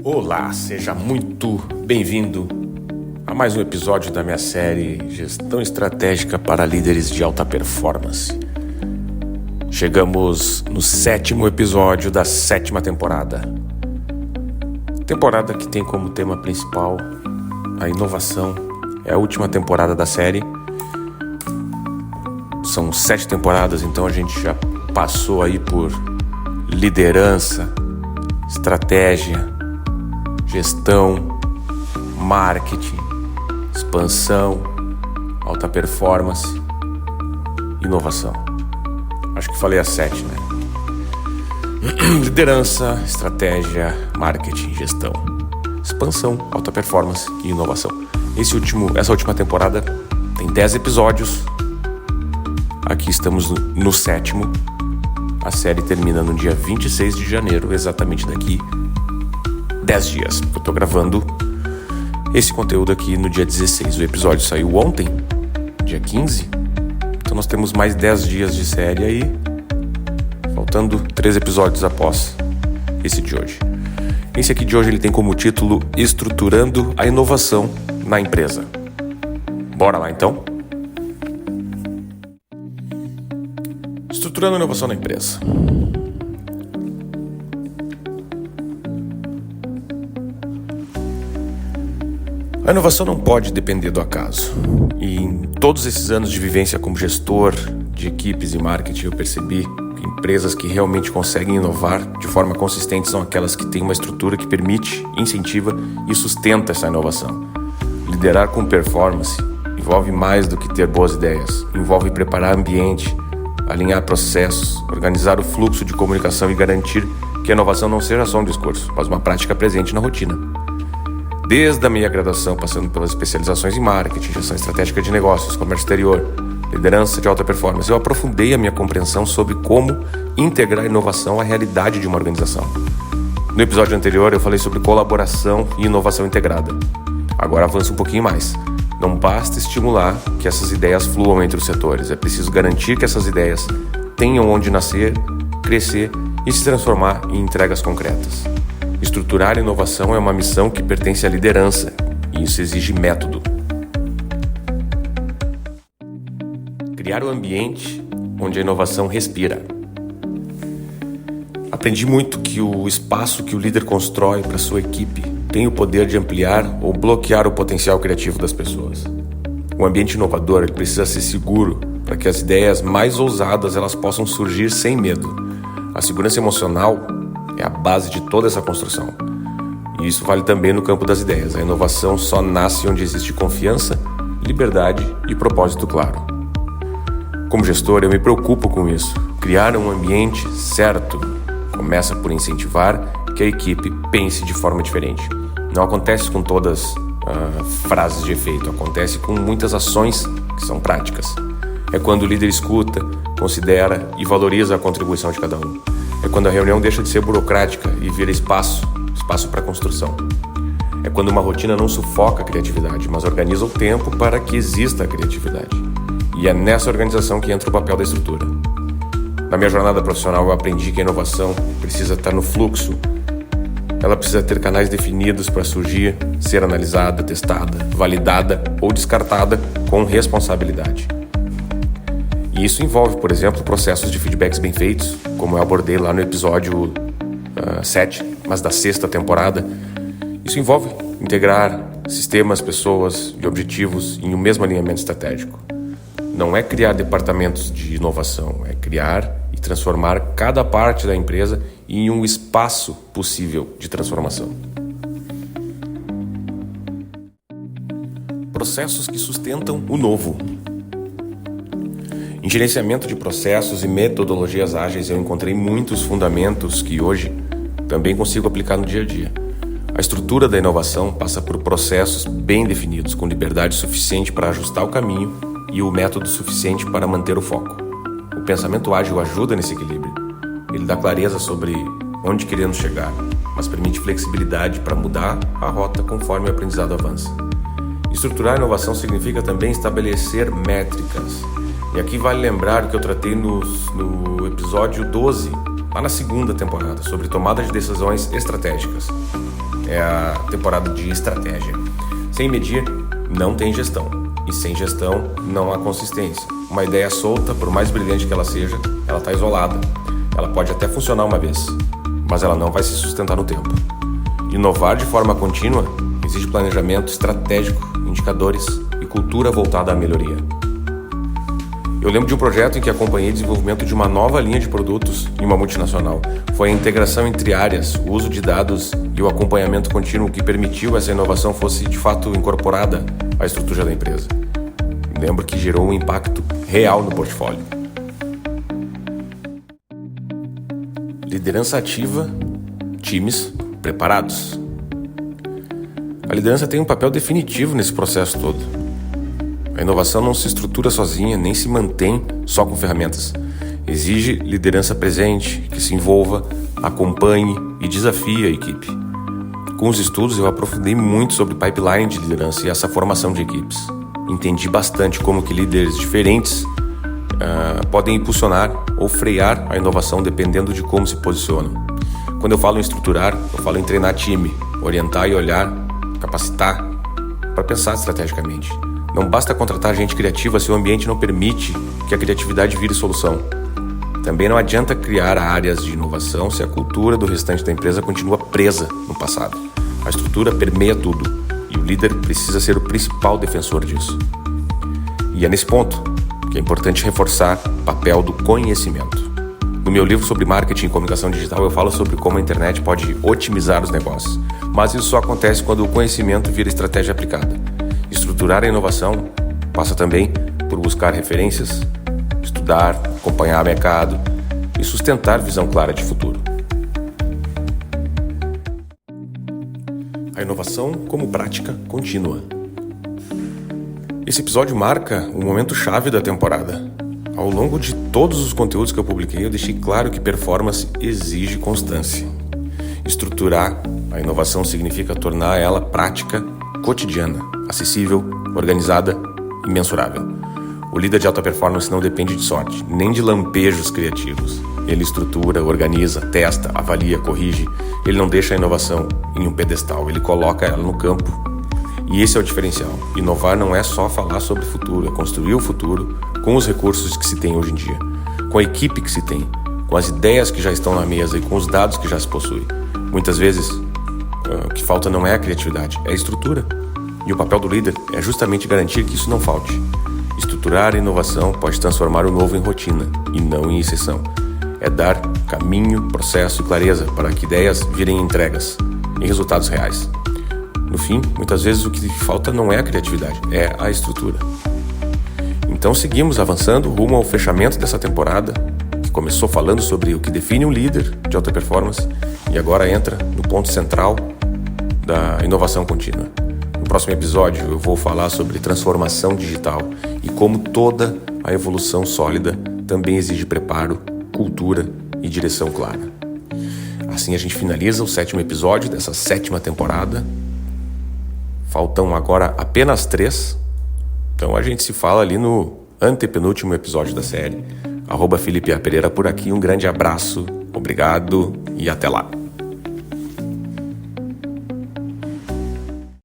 Olá, seja muito bem-vindo a mais um episódio da minha série Gestão Estratégica para Líderes de Alta Performance. Chegamos no 7º episódio da 7ª temporada. Temporada que tem como tema principal a inovação. É a última temporada da série. São 7 temporadas, então a gente já passou aí por liderança, estratégia, gestão, marketing, expansão, alta performance, inovação. Acho que falei as 7, né? Liderança, estratégia, marketing, gestão, expansão, alta performance e inovação. Essa última temporada tem 10 episódios. Aqui estamos no 7º. A série termina no dia 26 de janeiro, exatamente daqui 10 dias. Eu tô gravando esse conteúdo aqui no dia 16. O episódio saiu ontem, dia 15. Então nós temos mais 10 dias de série aí, faltando 3 episódios após esse de hoje. Esse aqui de hoje ele tem como título Estruturando a Inovação na Empresa. Bora lá então? Estruturando a inovação na empresa. A inovação não pode depender do acaso. E em todos esses anos de vivência como gestor de equipes e marketing, eu percebi que empresas que realmente conseguem inovar de forma consistente são aquelas que têm uma estrutura que permite, incentiva e sustenta essa inovação. Liderar com performance envolve mais do que ter boas ideias. Envolve preparar ambiente, alinhar processos, organizar o fluxo de comunicação e garantir que a inovação não seja só um discurso, mas uma prática presente na rotina. Desde a minha graduação, passando pelas especializações em marketing, gestão estratégica de negócios, comércio exterior, liderança de alta performance, eu aprofundei a minha compreensão sobre como integrar a inovação à realidade de uma organização. No episódio anterior, eu falei sobre colaboração e inovação integrada. Agora avanço um pouquinho mais. Não basta estimular que essas ideias fluam entre os setores. É preciso garantir que essas ideias tenham onde nascer, crescer e se transformar em entregas concretas. Estruturar a inovação é uma missão que pertence à liderança e isso exige método. Criar o ambiente onde a inovação respira. Aprendi muito que o espaço que o líder constrói para sua equipe tem o poder de ampliar ou bloquear o potencial criativo das pessoas. O ambiente inovador ele precisa ser seguro para que as ideias mais ousadas elas possam surgir sem medo. A segurança emocional é a base de toda essa construção. E isso vale também no campo das ideias. A inovação só nasce onde existe confiança, liberdade e propósito claro. Como gestor, eu me preocupo com isso. Criar um ambiente certo começa por incentivar que a equipe pense de forma diferente. Não acontece com todas frases de efeito, acontece com muitas ações que são práticas. É quando o líder escuta, considera e valoriza a contribuição de cada um. É quando a reunião deixa de ser burocrática e vira espaço para construção. É quando uma rotina não sufoca a criatividade, mas organiza o tempo para que exista a criatividade. E é nessa organização que entra o papel da estrutura. Na minha jornada profissional eu aprendi que a inovação precisa estar no fluxo. Ela precisa ter canais definidos para surgir, ser analisada, testada, validada ou descartada com responsabilidade. E isso envolve, por exemplo, processos de feedbacks bem feitos, como eu abordei lá no episódio 7, mas da 6ª temporada. Isso envolve integrar sistemas, pessoas e objetivos em um mesmo alinhamento estratégico. Não é criar departamentos de inovação, é criar e transformar cada parte da empresa em um espaço possível de transformação. Processos que sustentam o novo. Em gerenciamento de processos e metodologias ágeis, eu encontrei muitos fundamentos que hoje também consigo aplicar no dia a dia. A estrutura da inovação passa por processos bem definidos, com liberdade suficiente para ajustar o caminho e o método suficiente para manter o foco. O pensamento ágil ajuda nesse equilíbrio. Ele dá clareza sobre onde queremos chegar, mas permite flexibilidade para mudar a rota conforme o aprendizado avança. Estruturar a inovação significa também estabelecer métricas. E aqui vale lembrar o que eu tratei no episódio 12, lá na 2ª temporada, sobre tomada de decisões estratégicas. é a temporada de estratégia. Sem medir, não tem gestão. E sem gestão, não há consistência. Uma ideia solta, por mais brilhante que ela seja, ela está isolada. Ela pode até funcionar uma vez, mas ela não vai se sustentar no tempo. Inovar de forma contínua exige planejamento estratégico, indicadores e cultura voltada à melhoria. Eu lembro de um projeto em que acompanhei o desenvolvimento de uma nova linha de produtos em uma multinacional. Foi a integração entre áreas, o uso de dados e o acompanhamento contínuo que permitiu essa inovação fosse de fato incorporada à estrutura da empresa. Lembro que gerou um impacto real no portfólio. Liderança ativa, times preparados. A liderança tem um papel definitivo nesse processo todo. A inovação não se estrutura sozinha, nem se mantém só com ferramentas. Exige liderança presente, que se envolva, acompanhe e desafie a equipe. Com os estudos, eu aprofundei muito sobre pipeline de liderança e essa formação de equipes. Entendi bastante como que líderes diferentes podem impulsionar ou frear a inovação dependendo de como se posicionam. Quando eu falo em estruturar, eu falo em treinar time, orientar e olhar, capacitar para pensar estrategicamente. Não basta contratar gente criativa se o ambiente não permite que a criatividade vire solução. Também não adianta criar áreas de inovação se a cultura do restante da empresa continua presa no passado. A estrutura permeia tudo e o líder precisa ser o principal defensor disso. E é nesse ponto que é importante reforçar o papel do conhecimento. No meu livro sobre marketing e comunicação digital, eu falo sobre como a internet pode otimizar os negócios. Mas isso só acontece quando o conhecimento vira estratégia aplicada. Estruturar a inovação passa também por buscar referências, estudar, acompanhar o mercado e sustentar visão clara de futuro. A inovação como prática contínua. Esse episódio marca um momento chave da temporada. Ao longo de todos os conteúdos que eu publiquei, eu deixei claro que performance exige constância. Estruturar a inovação significa tornar ela prática, cotidiana, acessível, organizada e mensurável. O líder de alta performance não depende de sorte, nem de lampejos criativos. Ele estrutura, organiza, testa, avalia, corrige. Ele não deixa a inovação em um pedestal, ele coloca ela no campo. E esse é o diferencial. Inovar não é só falar sobre o futuro, é construir o futuro com os recursos que se tem hoje em dia, com a equipe que se tem, com as ideias que já estão na mesa e com os dados que já se possui. Muitas vezes, o que falta não é a criatividade, é a estrutura. E o papel do líder é justamente garantir que isso não falte. Estruturar a inovação pode transformar o novo em rotina e não em exceção. É dar caminho, processo e clareza para que ideias virem entregas e resultados reais. No fim, muitas vezes o que falta não é a criatividade, é a estrutura. Então seguimos avançando rumo ao fechamento dessa temporada, que começou falando sobre o que define um líder de alta performance e agora entra no ponto central da inovação contínua. No próximo episódio eu vou falar sobre transformação digital e como toda a evolução sólida também exige preparo, cultura e direção clara. Assim a gente finaliza o 7º episódio dessa 7ª temporada. Faltam agora apenas 3. Então a gente se fala ali no antepenúltimo episódio da série. @Felipe A. Pereira por aqui. Um grande abraço, obrigado e até lá.